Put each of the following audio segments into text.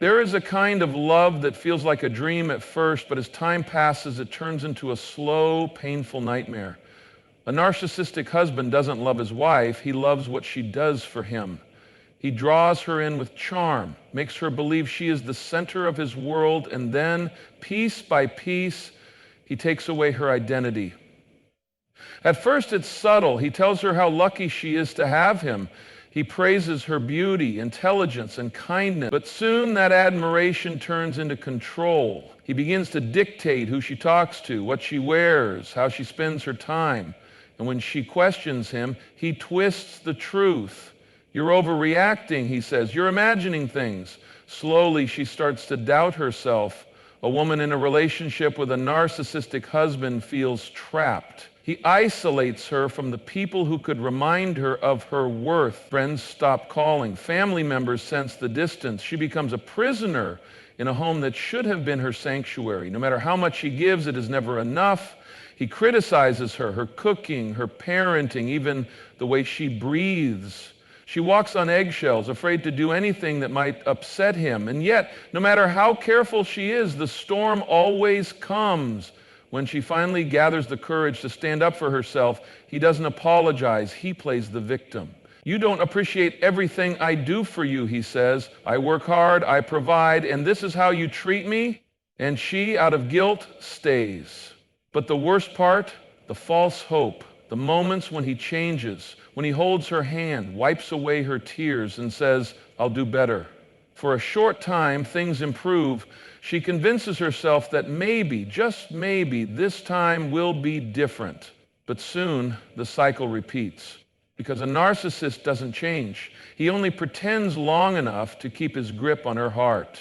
There is a kind of love that feels like a dream at first, but as time passes, it turns into a slow, painful nightmare. A narcissistic husband doesn't love his wife, he loves what she does for him. He draws her in with charm, makes her believe she is the center of his world, and then, piece by piece, he takes away her identity. At first, it's subtle. He tells her how lucky she is to have him. He praises her beauty, intelligence, and kindness. But soon that admiration turns into control. He begins to dictate who she talks to, what she wears, how she spends her time. And when she questions him, he twists the truth. You're overreacting, he says. You're imagining things. Slowly, she starts to doubt herself. A woman in a relationship with a narcissistic husband feels trapped. He isolates her from the people who could remind her of her worth. Friends stop calling. Family members sense the distance. She becomes a prisoner in a home that should have been her sanctuary. No matter how much she gives, it is never enough. He criticizes her, her cooking, her parenting, even the way she breathes. She walks on eggshells, afraid to do anything that might upset him. And yet, no matter how careful she is, the storm always comes. When she finally gathers the courage to stand up for herself, he doesn't apologize. He plays the victim. You don't appreciate everything I do for you, he says. I work hard, I provide, and this is how you treat me? And she, out of guilt, stays. But the worst part, the false hope, the moments when he changes, when he holds her hand, wipes away her tears, and says, I'll do better. For a short time, things improve. She convinces herself that maybe, just maybe, this time will be different. But soon, the cycle repeats. Because a narcissist doesn't change. He only pretends long enough to keep his grip on her heart.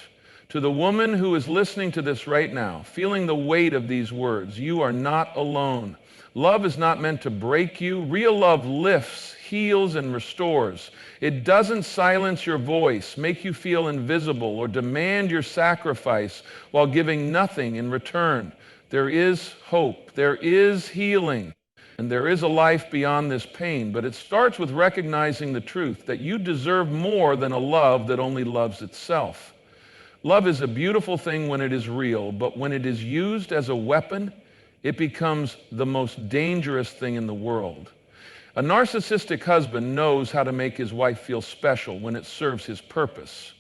To the woman who is listening to this right now, feeling the weight of these words, you are not alone. Love is not meant to break you. Real love lifts, heals, and restores. It doesn't silence your voice, make you feel invisible, or demand your sacrifice while giving nothing in return. There is hope, there is healing, and there is a life beyond this pain. But it starts with recognizing the truth that you deserve more than a love that only loves itself. Love is a beautiful thing when it is real, but when it is used as a weapon, it becomes the most dangerous thing in the world. A narcissistic husband knows how to make his wife feel special when it serves his purpose.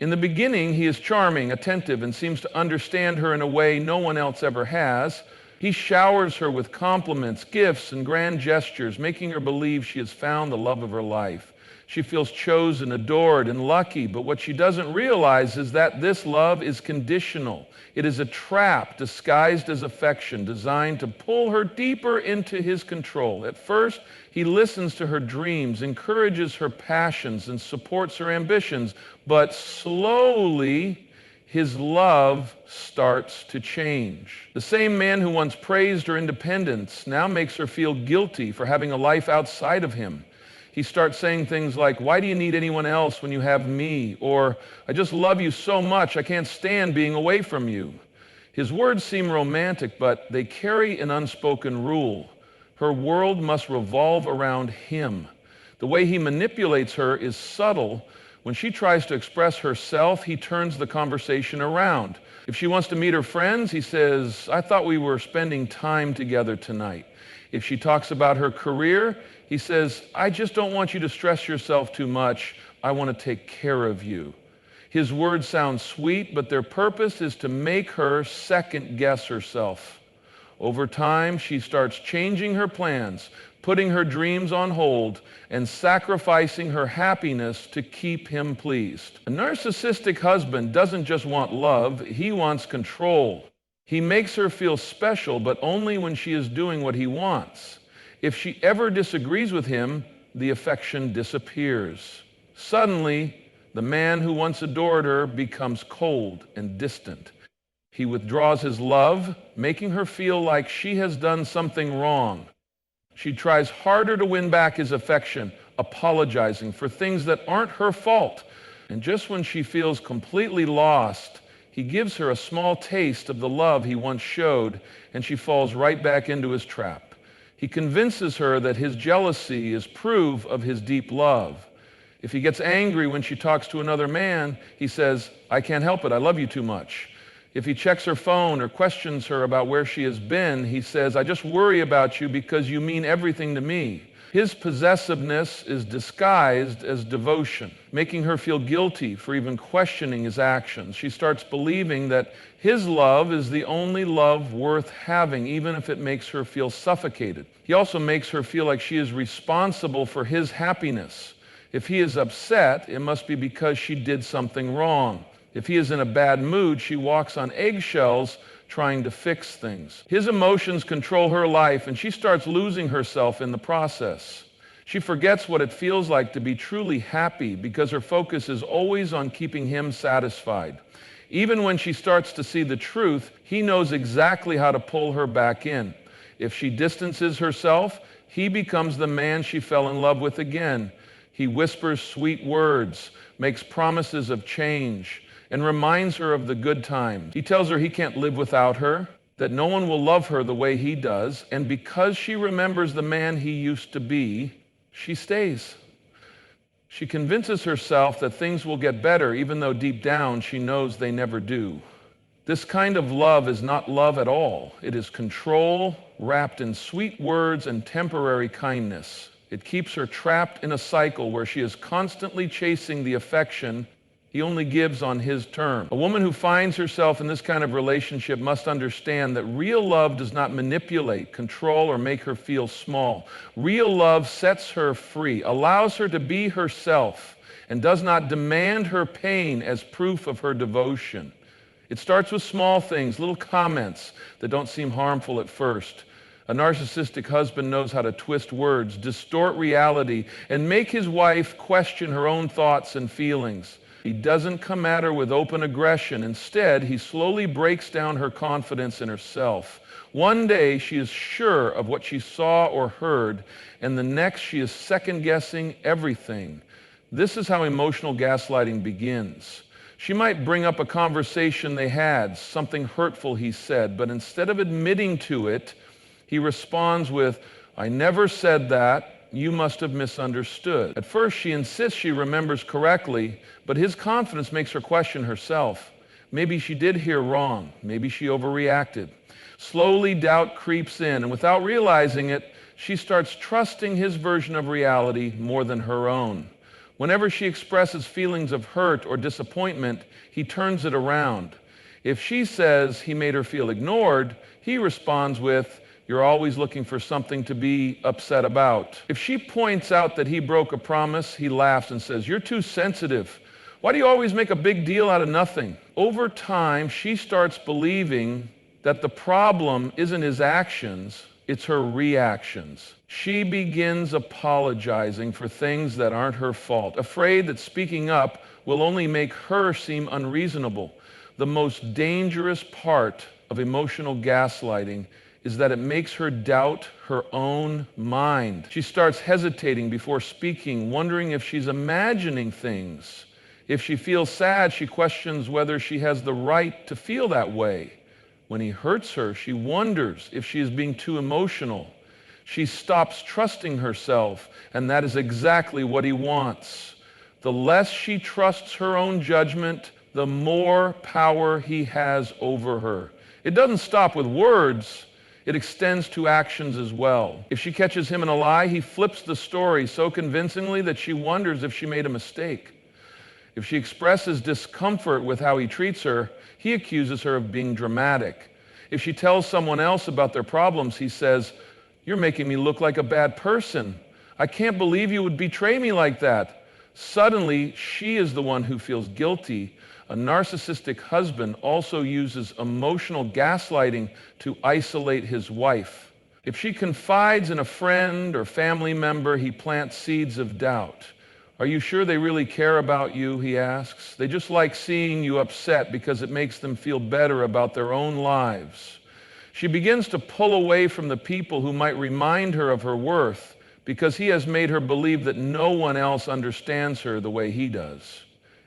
In the beginning, he is charming, attentive, and seems to understand her in a way no one else ever has. He showers her with compliments, gifts, and grand gestures, making her believe she has found the love of her life. She feels chosen, adored, and lucky, but what she doesn't realize is that this love is conditional. It is a trap disguised as affection, designed to pull her deeper into his control. At first, he listens to her dreams, encourages her passions, and supports her ambitions, but slowly, his love starts to change. The same man who once praised her independence now makes her feel guilty for having a life outside of him. He starts saying things like, why do you need anyone else when you have me? Or, I just love you so much, I can't stand being away from you. His words seem romantic, but they carry an unspoken rule. Her world must revolve around him. The way he manipulates her is subtle. When she tries to express herself, he turns the conversation around. If she wants to meet her friends, he says, I thought we were spending time together tonight. If she talks about her career, he says, I just don't want you to stress yourself too much. I want to take care of you. His words sound sweet, but their purpose is to make her second-guess herself. Over time, she starts changing her plans, putting her dreams on hold, and sacrificing her happiness to keep him pleased. A narcissistic husband doesn't just want love, he wants control. He makes her feel special, but only when she is doing what he wants. If she ever disagrees with him, the affection disappears. Suddenly, the man who once adored her becomes cold and distant. He withdraws his love, making her feel like she has done something wrong. She tries harder to win back his affection, apologizing for things that aren't her fault. And just when she feels completely lost, he gives her a small taste of the love he once showed, and she falls right back into his trap. He convinces her that his jealousy is proof of his deep love. If he gets angry when she talks to another man, he says, I can't help it, I love you too much. If he checks her phone or questions her about where she has been, he says, I just worry about you because you mean everything to me. His possessiveness is disguised as devotion, making her feel guilty for even questioning his actions. She starts believing that his love is the only love worth having, even if it makes her feel suffocated. He also makes her feel like she is responsible for his happiness. If he is upset, it must be because she did something wrong. If he is in a bad mood, she walks on eggshells trying to fix things. His emotions control her life, and she starts losing herself in the process. She forgets what it feels like to be truly happy because her focus is always on keeping him satisfied. Even when she starts to see the truth, he knows exactly how to pull her back in. If she distances herself, he becomes the man she fell in love with again. He whispers sweet words, makes promises of change, and reminds her of the good times. He tells her he can't live without her, that no one will love her the way he does, and because she remembers the man he used to be, she stays. She convinces herself that things will get better, even though deep down she knows they never do. This kind of love is not love at all. It is control wrapped in sweet words and temporary kindness. It keeps her trapped in a cycle where she is constantly chasing the affection he only gives on his terms. A woman who finds herself in this kind of relationship must understand that real love does not manipulate, control, or make her feel small. Real love sets her free, allows her to be herself, and does not demand her pain as proof of her devotion. It starts with small things, little comments that don't seem harmful at first. A narcissistic husband knows how to twist words, distort reality, and make his wife question her own thoughts and feelings. He doesn't come at her with open aggression. Instead, he slowly breaks down her confidence in herself. One day, she is sure of what she saw or heard, and the next, she is second-guessing everything. This is how emotional gaslighting begins. She might bring up a conversation they had, something hurtful he said, but instead of admitting to it, he responds with, I never said that. You must have misunderstood. At first, she insists she remembers correctly, but his confidence makes her question herself. Maybe she did hear wrong. Maybe she overreacted. Slowly, doubt creeps in, and without realizing it, she starts trusting his version of reality more than her own. Whenever she expresses feelings of hurt or disappointment, he turns it around. If she says he made her feel ignored, he responds with, you're always looking for something to be upset about. If she points out that he broke a promise, he laughs and says, you're too sensitive. Why do you always make a big deal out of nothing? Over time, she starts believing that the problem isn't his actions, it's her reactions. She begins apologizing for things that aren't her fault, afraid that speaking up will only make her seem unreasonable. The most dangerous part of emotional gaslighting is that it makes her doubt her own mind. She starts hesitating before speaking, wondering if she's imagining things. If she feels sad, she questions whether she has the right to feel that way. When he hurts her, she wonders if she is being too emotional. She stops trusting herself, and that is exactly what he wants. The less she trusts her own judgment, the more power he has over her. It doesn't stop with words. It extends to actions as well. If she catches him in a lie, he flips the story so convincingly that she wonders if she made a mistake. If she expresses discomfort with how he treats her, he accuses her of being dramatic. If she tells someone else about their problems, he says, you're making me look like a bad person. I can't believe you would betray me like that. Suddenly, she is the one who feels guilty. A narcissistic husband also uses emotional gaslighting to isolate his wife. If she confides in a friend or family member, he plants seeds of doubt. Are you sure they really care about you, he asks. They just like seeing you upset because it makes them feel better about their own lives. She begins to pull away from the people who might remind her of her worth because he has made her believe that no one else understands her the way he does.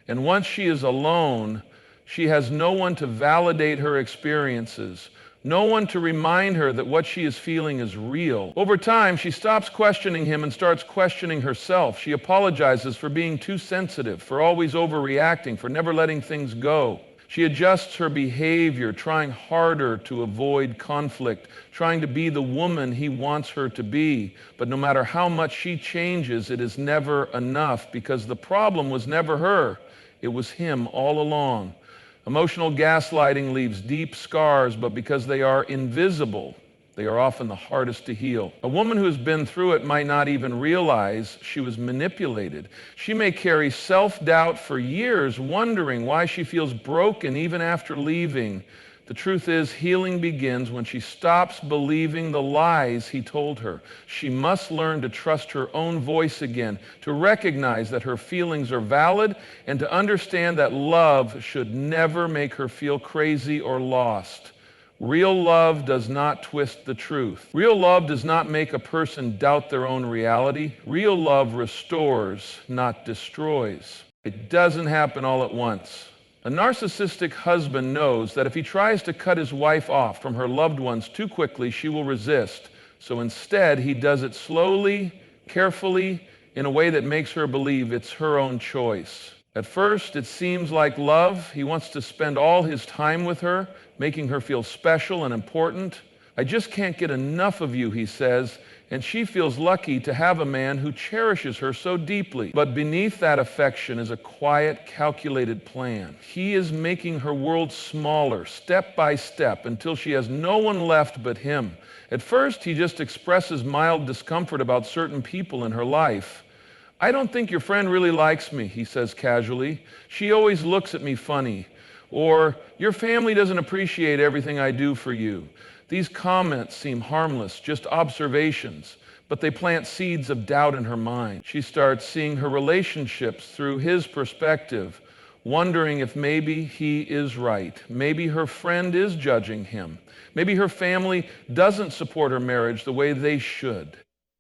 And once she is alone, she has no one to validate her experiences, No one to remind her that what she is feeling is real. Over time, she stops questioning him and starts questioning herself. She apologizes for being too sensitive, for always overreacting, for never letting things go. She adjusts her behavior, trying harder to avoid conflict, trying to be the woman he wants her to be. But no matter how much she changes, it is never enough, because the problem was never her. It was him all along. Emotional gaslighting leaves deep scars, but because they are invisible, they are often the hardest to heal. A woman who has been through it might not even realize she was manipulated. She may carry self-doubt for years, wondering why she feels broken even after leaving. The truth is, healing begins when she stops believing the lies he told her. She must learn to trust her own voice again, to recognize that her feelings are valid, and to understand that love should never make her feel crazy or lost. Real love does not twist the truth. Real love does not make a person doubt their own reality. Real love restores, not destroys. It doesn't happen all at once. A narcissistic husband knows that if he tries to cut his wife off from her loved ones too quickly, she will resist. So instead, he does it slowly, carefully, in a way that makes her believe it's her own choice. At first, it seems like love. He wants to spend all his time with her, making her feel special and important. I just can't get enough of you, he says, and she feels lucky to have a man who cherishes her so deeply. But beneath that affection is a quiet, calculated plan. He is making her world smaller, step by step, until she has no one left but him. At first, he just expresses mild discomfort about certain people in her life. I don't think your friend really likes me, he says casually. She always looks at me funny. Or, your family doesn't appreciate everything I do for you. These comments seem harmless, just observations, but they plant seeds of doubt in her mind. She starts seeing her relationships through his perspective, wondering if maybe he is right. Maybe her friend is judging him. Maybe her family doesn't support her marriage the way they should.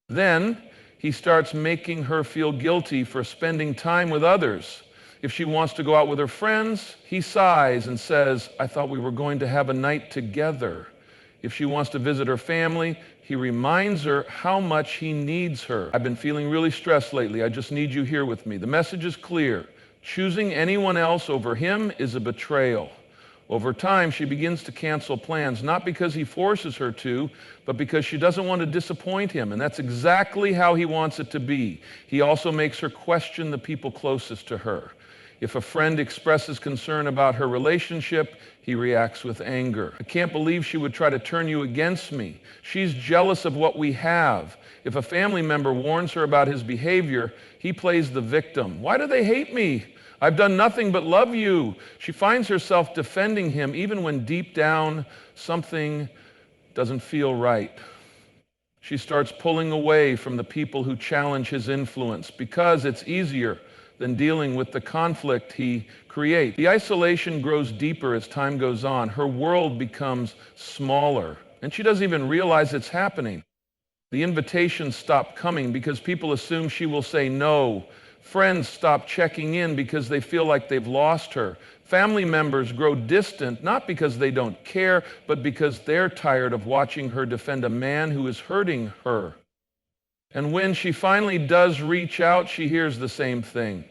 Then he starts making her feel guilty for spending time with others. If she wants to go out with her friends, he sighs and says, I thought we were going to have a night together. If she wants to visit her family, he reminds her how much he needs her. I've been feeling really stressed lately. I just need you here with me. The message is clear. Choosing anyone else over him is a betrayal. Over time, she begins to cancel plans, not because he forces her to, but because she doesn't want to disappoint him. And that's exactly how he wants it to be. He also makes her question the people closest to her. If a friend expresses concern about her relationship, he reacts with anger. I can't believe she would try to turn you against me. She's jealous of what we have. If a family member warns her about his behavior, he plays the victim. Why do they hate me? I've done nothing but love you. She finds herself defending him even when deep down something doesn't feel right. She starts pulling away from the people who challenge his influence because it's easier than dealing with the conflict he creates. The isolation grows deeper as time goes on. Her world becomes smaller, and she doesn't even realize it's happening. The invitations stop coming because people assume she will say no. Friends stop checking in because they feel like they've lost her. Family members grow distant, not because they don't care, but because they're tired of watching her defend a man who is hurting her. And when she finally does reach out, she hears the same thing.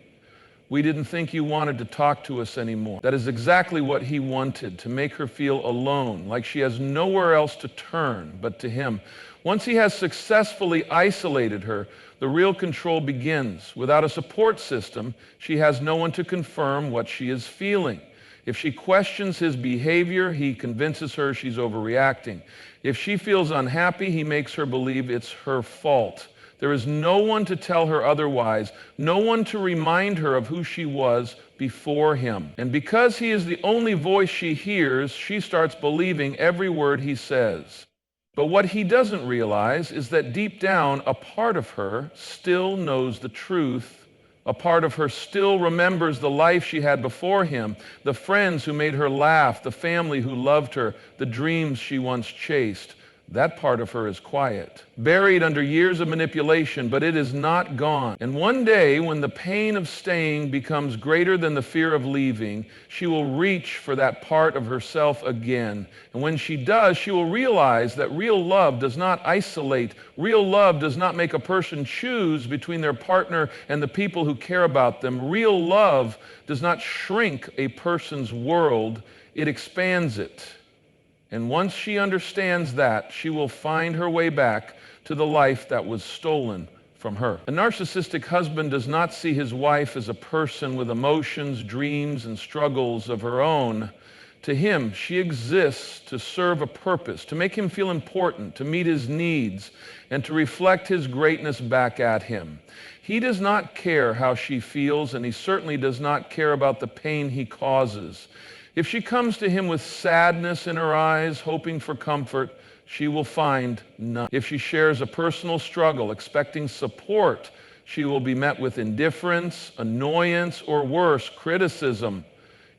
We didn't think you wanted to talk to us anymore. That is exactly what he wanted, to make her feel alone, like she has nowhere else to turn but to him. Once he has successfully isolated her, the real control begins. Without a support system, she has no one to confirm what she is feeling. If she questions his behavior, he convinces her she's overreacting. If she feels unhappy, he makes her believe it's her fault. There is no one to tell her otherwise, no one to remind her of who she was before him. And because he is the only voice she hears, she starts believing every word he says. But what he doesn't realize is that deep down, a part of her still knows the truth. A part of her still remembers the life she had before him, the friends who made her laugh, the family who loved her, the dreams she once chased. That part of her is quiet, buried under years of manipulation, but it is not gone. And one day, when the pain of staying becomes greater than the fear of leaving, she will reach for that part of herself again. And when she does, she will realize that real love does not isolate. Real love does not make a person choose between their partner and the people who care about them. Real love does not shrink a person's world, it expands it. And once she understands that, she will find her way back to the life that was stolen from her. A narcissistic husband does not see his wife as a person with emotions, dreams, and struggles of her own. To him, she exists to serve a purpose, to make him feel important, to meet his needs, and to reflect his greatness back at him. He does not care how she feels, and he certainly does not care about the pain he causes. If she comes to him with sadness in her eyes, hoping for comfort, she will find none. If she shares a personal struggle, expecting support, she will be met with indifference, annoyance, or worse, criticism.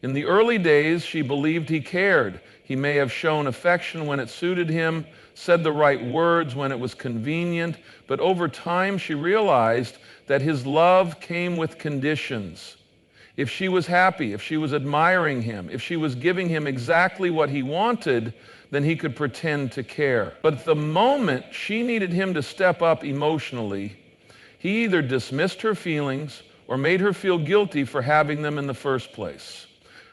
In the early days, she believed he cared. He may have shown affection when it suited him, said the right words when it was convenient, but over time she realized that his love came with conditions. If she was happy, if she was admiring him, if she was giving him exactly what he wanted, then he could pretend to care. But the moment she needed him to step up emotionally, he either dismissed her feelings or made her feel guilty for having them in the first place.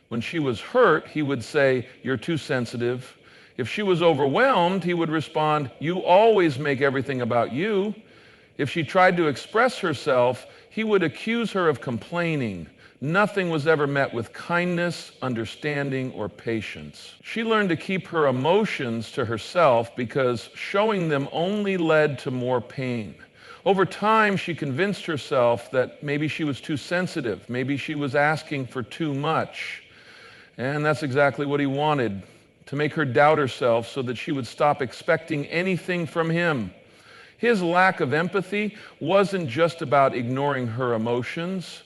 When she was hurt, he would say, "You're too sensitive." If she was overwhelmed, he would respond, "You always make everything about you." If she tried to express herself, he would accuse her of complaining. Nothing was ever met with kindness, understanding, or patience. She learned to keep her emotions to herself because showing them only led to more pain. Over time, she convinced herself that maybe she was too sensitive, maybe she was asking for too much. And that's exactly what he wanted, to make her doubt herself so that she would stop expecting anything from him. His lack of empathy wasn't just about ignoring her emotions.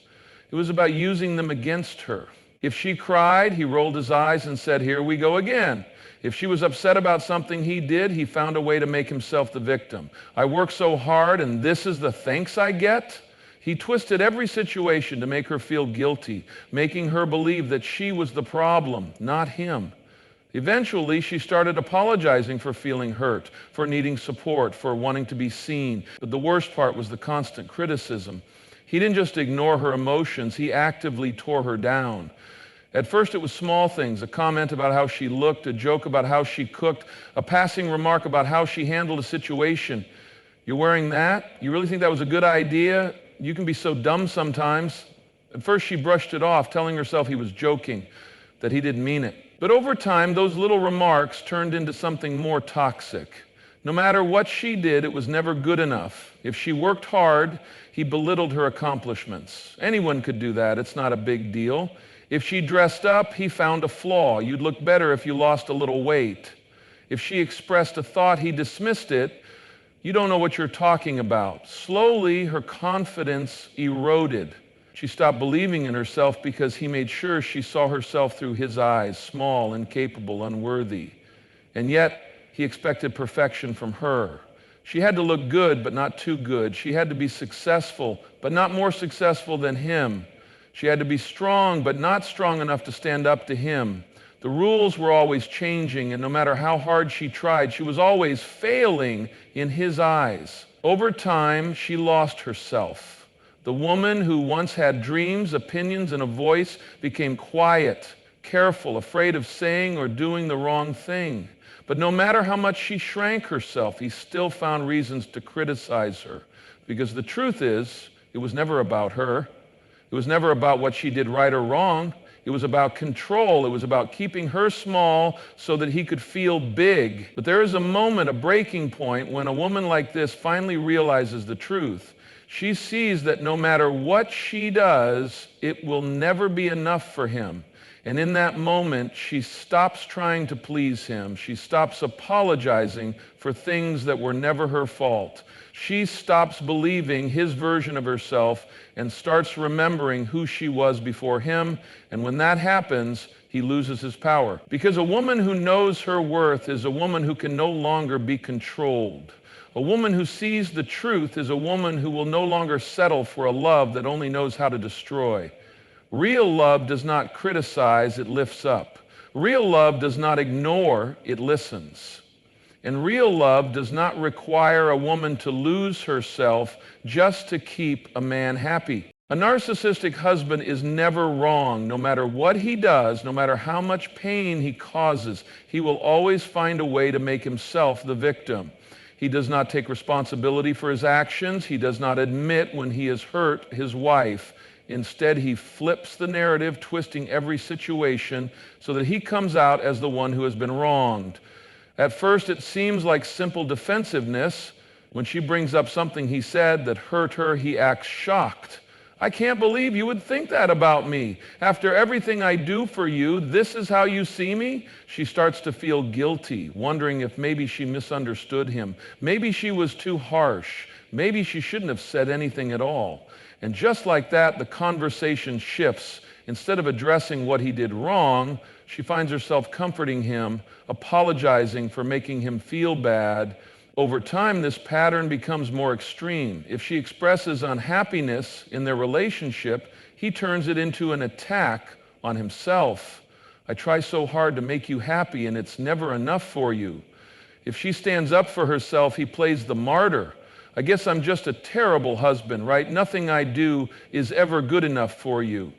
It was about using them against her. If she cried, he rolled his eyes and said, "Here we go again." If she was upset about something he did, he found a way to make himself the victim. "I work so hard and this is the thanks I get?" He twisted every situation to make her feel guilty, making her believe that she was the problem, not him. Eventually, she started apologizing for feeling hurt, for needing support, for wanting to be seen. But the worst part was the constant criticism. He didn't just ignore her emotions, he actively tore her down. At first it was small things, a comment about how she looked, a joke about how she cooked, a passing remark about how she handled a situation. "You're wearing that? You really think that was a good idea? You can be so dumb sometimes." At first she brushed it off, telling herself he was joking, that he didn't mean it. But over time, those little remarks turned into something more toxic. No matter what she did, it was never good enough. If she worked hard, he belittled her accomplishments. Anyone could do that. It's not a big deal. If she dressed up, he found a flaw. "You'd look better if you lost a little weight." If she expressed a thought, he dismissed it. "You don't know what you're talking about." Slowly, her confidence eroded. She stopped believing in herself because he made sure she saw herself through his eyes, small, incapable, unworthy. And yet, he expected perfection from her. She had to look good, but not too good. She had to be successful, but not more successful than him. She had to be strong, but not strong enough to stand up to him. The rules were always changing, and no matter how hard she tried, she was always failing in his eyes. Over time, she lost herself. The woman who once had dreams, opinions, and a voice became quiet, careful, afraid of saying or doing the wrong thing. But no matter how much she shrank herself, he still found reasons to criticize her. Because the truth is, it was never about her. It was never about what she did right or wrong. It was about control. It was about keeping her small so that he could feel big. But there is a moment, a breaking point, when a woman like this finally realizes the truth. She sees that no matter what she does, it will never be enough for him. And in that moment, she stops trying to please him. She stops apologizing for things that were never her fault. She stops believing his version of herself and starts remembering who she was before him. And when that happens, he loses his power. Because a woman who knows her worth is a woman who can no longer be controlled. A woman who sees the truth is a woman who will no longer settle for a love that only knows how to destroy. Real love does not criticize, it lifts up. Real love does not ignore, it listens. And real love does not require a woman to lose herself just to keep a man happy. A narcissistic husband is never wrong. No matter what he does, no matter how much pain he causes, he will always find a way to make himself the victim. He does not take responsibility for his actions. He does not admit when he has hurt his wife. Instead, he flips the narrative, twisting every situation so that he comes out as the one who has been wronged. At first, it seems like simple defensiveness. When she brings up something he said that hurt her, he acts shocked. I can't believe you would think that about me. After everything I do for you, this is how you see me? She starts to feel guilty, wondering if maybe she misunderstood him. Maybe she was too harsh. Maybe she shouldn't have said anything at all. And just like that, the conversation shifts. Instead of addressing what he did wrong, she finds herself comforting him, apologizing for making him feel bad. Over time, this pattern becomes more extreme. If she expresses unhappiness in their relationship, he turns it into an attack on himself. I try so hard to make you happy, and it's never enough for you. If she stands up for herself, he plays the martyr. I guess I'm just a terrible husband, right? Nothing I do is ever good enough for you.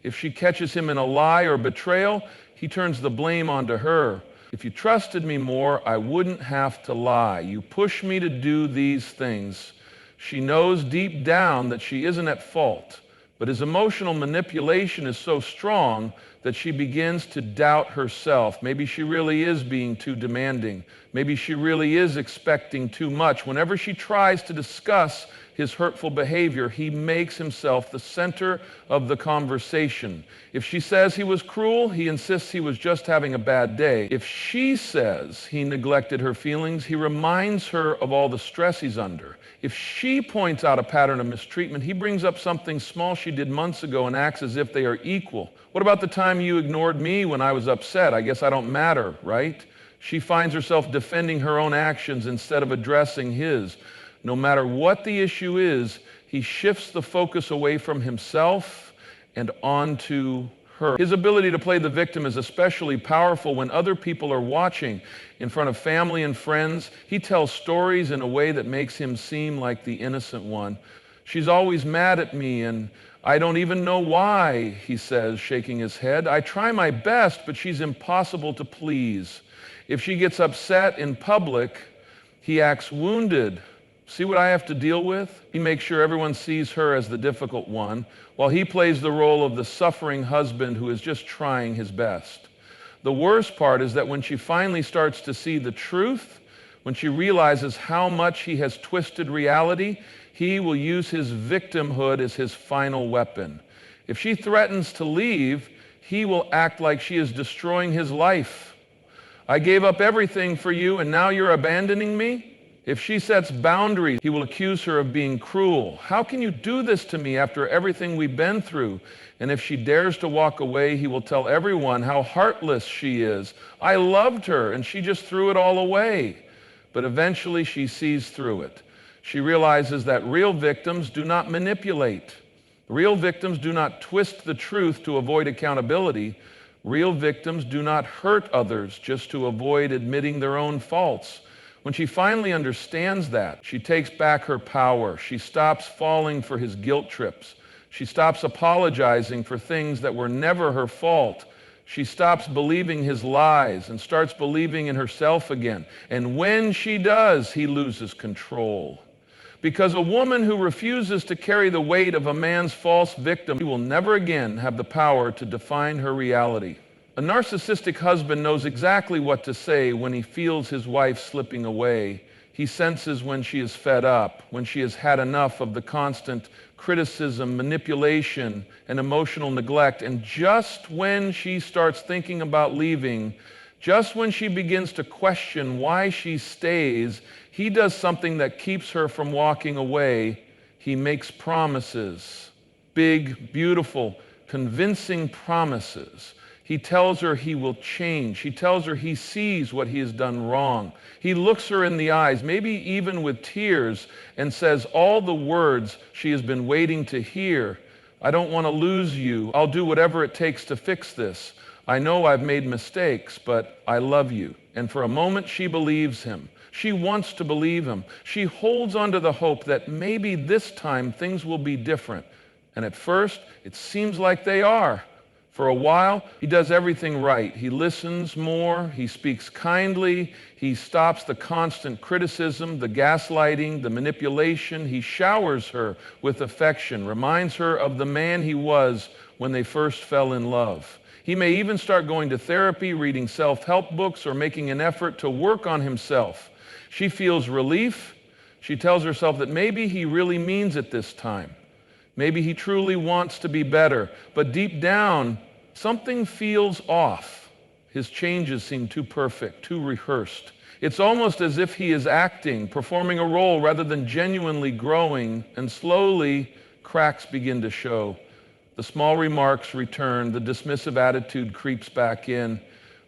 If she catches him in a lie or betrayal, he turns the blame onto her. If you trusted me more, I wouldn't have to lie. You push me to do these things. She knows deep down that she isn't at fault, but his emotional manipulation is so strong that she begins to doubt herself. Maybe she really is being too demanding. Maybe she really is expecting too much. Whenever she tries to discuss his hurtful behavior, he makes himself the center of the conversation. If she says he was cruel, he insists he was just having a bad day. If she says he neglected her feelings, he reminds her of all the stress he's under. If she points out a pattern of mistreatment, he brings up something small she did months ago and acts as if they are equal. What about the time you ignored me when I was upset? I guess I don't matter, right? She finds herself defending her own actions instead of addressing his. No matter what the issue is, he shifts the focus away from himself and onto her. His ability to play the victim is especially powerful when other people are watching. In front of family and friends, he tells stories in a way that makes him seem like the innocent one. She's always mad at me, and I don't even know why, he says, shaking his head. I try my best, but she's impossible to please. If she gets upset in public, he acts wounded. See what I have to deal with? He makes sure everyone sees her as the difficult one, while he plays the role of the suffering husband who is just trying his best. The worst part is that when she finally starts to see the truth, when she realizes how much he has twisted reality, he will use his victimhood as his final weapon. If she threatens to leave, he will act like she is destroying his life. I gave up everything for you, and now you're abandoning me? If she sets boundaries, he will accuse her of being cruel. How can you do this to me after everything we've been through? And if she dares to walk away, he will tell everyone how heartless she is. I loved her, and she just threw it all away. But eventually she sees through it. She realizes that real victims do not manipulate. Real victims do not twist the truth to avoid accountability. Real victims do not hurt others just to avoid admitting their own faults. When she finally understands that, she takes back her power. She stops falling for his guilt trips. She stops apologizing for things that were never her fault. She stops believing his lies and starts believing in herself again. And when she does, he loses control. Because a woman who refuses to carry the weight of a man's false victim, she will never again have the power to define her reality. A narcissistic husband knows exactly what to say when he feels his wife slipping away. He senses when she is fed up, when she has had enough of the constant criticism, manipulation, and emotional neglect. And just when she starts thinking about leaving, just when she begins to question why she stays, he does something that keeps her from walking away. He makes promises, big, beautiful, convincing promises. He tells her he will change. He tells her he sees what he has done wrong. He looks her in the eyes, maybe even with tears, and says all the words she has been waiting to hear. I don't want to lose you. I'll do whatever it takes to fix this. I know I've made mistakes, but I love you. And for a moment, she believes him. She wants to believe him. She holds on to the hope that maybe this time things will be different. And at first, it seems like they are. For a while, he does everything right. He listens more. He speaks kindly. He stops the constant criticism, the gaslighting, the manipulation. He showers her with affection, reminds her of the man he was when they first fell in love. He may even start going to therapy, reading self-help books, or making an effort to work on himself. She feels relief. She tells herself that maybe he really means it this time. Maybe he truly wants to be better, but deep down, something feels off. His changes seem too perfect, too rehearsed. It's almost as if he is acting, performing a role rather than genuinely growing, and slowly cracks begin to show. The small remarks return, the dismissive attitude creeps back in.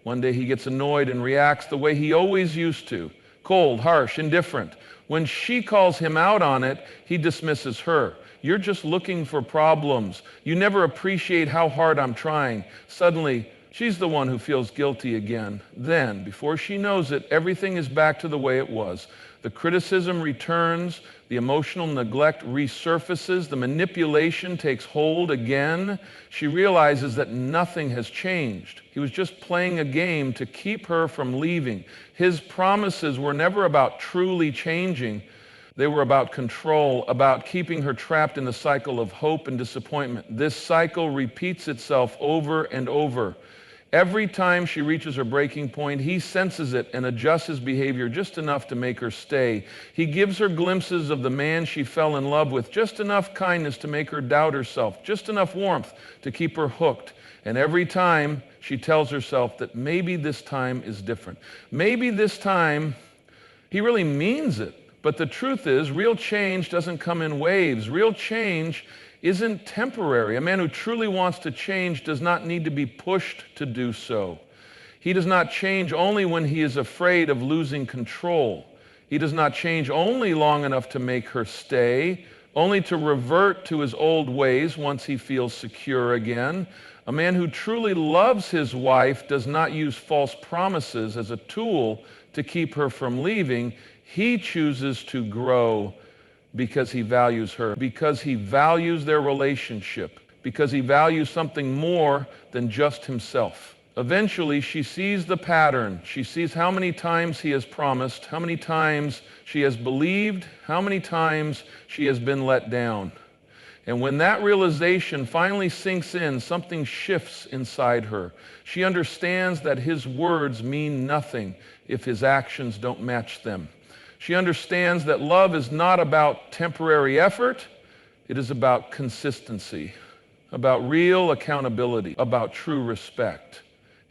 One day he gets annoyed and reacts the way he always used to, cold, harsh, indifferent. When she calls him out on it, he dismisses her. You're just looking for problems. You never appreciate how hard I'm trying. Suddenly, she's the one who feels guilty again. Then, before she knows it, everything is back to the way it was. The criticism returns, the emotional neglect resurfaces, the manipulation takes hold again. She realizes that nothing has changed. He was just playing a game to keep her from leaving. His promises were never about truly changing. They were about control, about keeping her trapped in the cycle of hope and disappointment. This cycle repeats itself over and over. Every time she reaches her breaking point, he senses it and adjusts his behavior just enough to make her stay. He gives her glimpses of the man she fell in love with, just enough kindness to make her doubt herself, just enough warmth to keep her hooked. And every time she tells herself that maybe this time is different. Maybe this time he really means it. But the truth is, real change doesn't come in waves. Real change isn't temporary. A man who truly wants to change does not need to be pushed to do so. He does not change only when he is afraid of losing control. He does not change only long enough to make her stay, only to revert to his old ways once he feels secure again. A man who truly loves his wife does not use false promises as a tool to keep her from leaving. He chooses to grow because he values her, because he values their relationship, because he values something more than just himself. Eventually, she sees the pattern. She sees how many times he has promised, how many times she has believed, how many times she has been let down. And when that realization finally sinks in, something shifts inside her. She understands that his words mean nothing if his actions don't match them. She understands that love is not about temporary effort. It is about consistency, about real accountability, about true respect.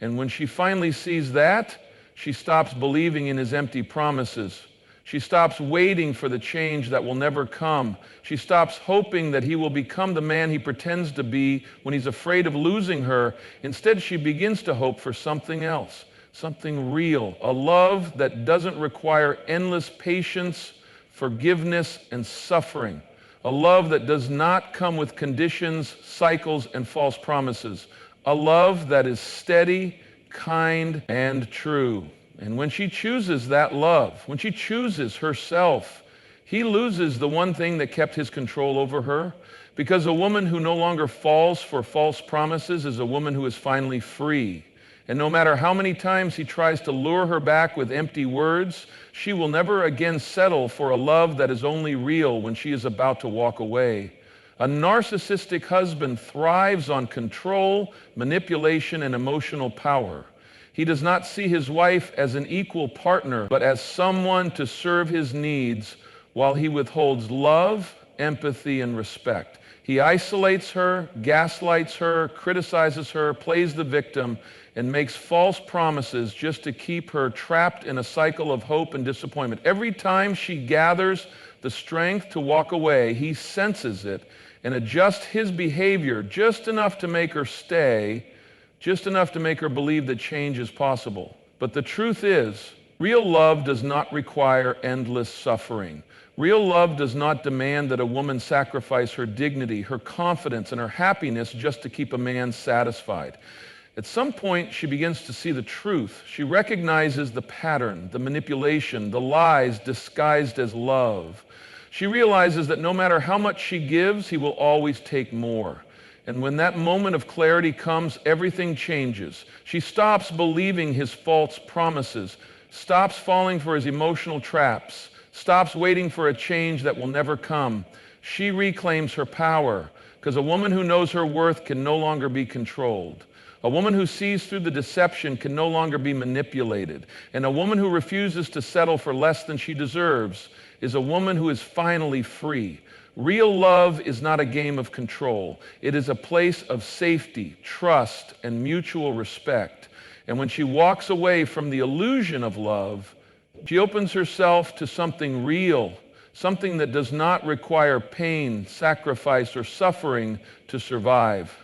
And when she finally sees that, she stops believing in his empty promises. She stops waiting for the change that will never come. She stops hoping that he will become the man he pretends to be when he's afraid of losing her. Instead, she begins to hope for something else. Something real, a love that doesn't require endless patience, forgiveness, and suffering. A love that does not come with conditions, cycles, and false promises. A love that is steady, kind, and true. And when she chooses that love, when she chooses herself, he loses the one thing that kept his control over her. Because a woman who no longer falls for false promises is a woman who is finally free. And no matter how many times he tries to lure her back with empty words, she will never again settle for a love that is only real when she is about to walk away. A narcissistic husband thrives on control, manipulation, and emotional power. He does not see his wife as an equal partner, but as someone to serve his needs while he withholds love, empathy, and respect. He isolates her, gaslights her, criticizes her, plays the victim, and makes false promises just to keep her trapped in a cycle of hope and disappointment. Every time she gathers the strength to walk away, he senses it and adjusts his behavior just enough to make her stay, just enough to make her believe that change is possible. But the truth is, real love does not require endless suffering. Real love does not demand that a woman sacrifice her dignity, her confidence, and her happiness just to keep a man satisfied. At some point, she begins to see the truth. She recognizes the pattern, the manipulation, the lies disguised as love. She realizes that no matter how much she gives, he will always take more. And when that moment of clarity comes, everything changes. She stops believing his false promises, stops falling for his emotional traps, stops waiting for a change that will never come. She reclaims her power, because a woman who knows her worth can no longer be controlled. A woman who sees through the deception can no longer be manipulated. And a woman who refuses to settle for less than she deserves is a woman who is finally free. Real love is not a game of control. It is a place of safety, trust, and mutual respect. And when she walks away from the illusion of love, she opens herself to something real, something that does not require pain, sacrifice, or suffering to survive.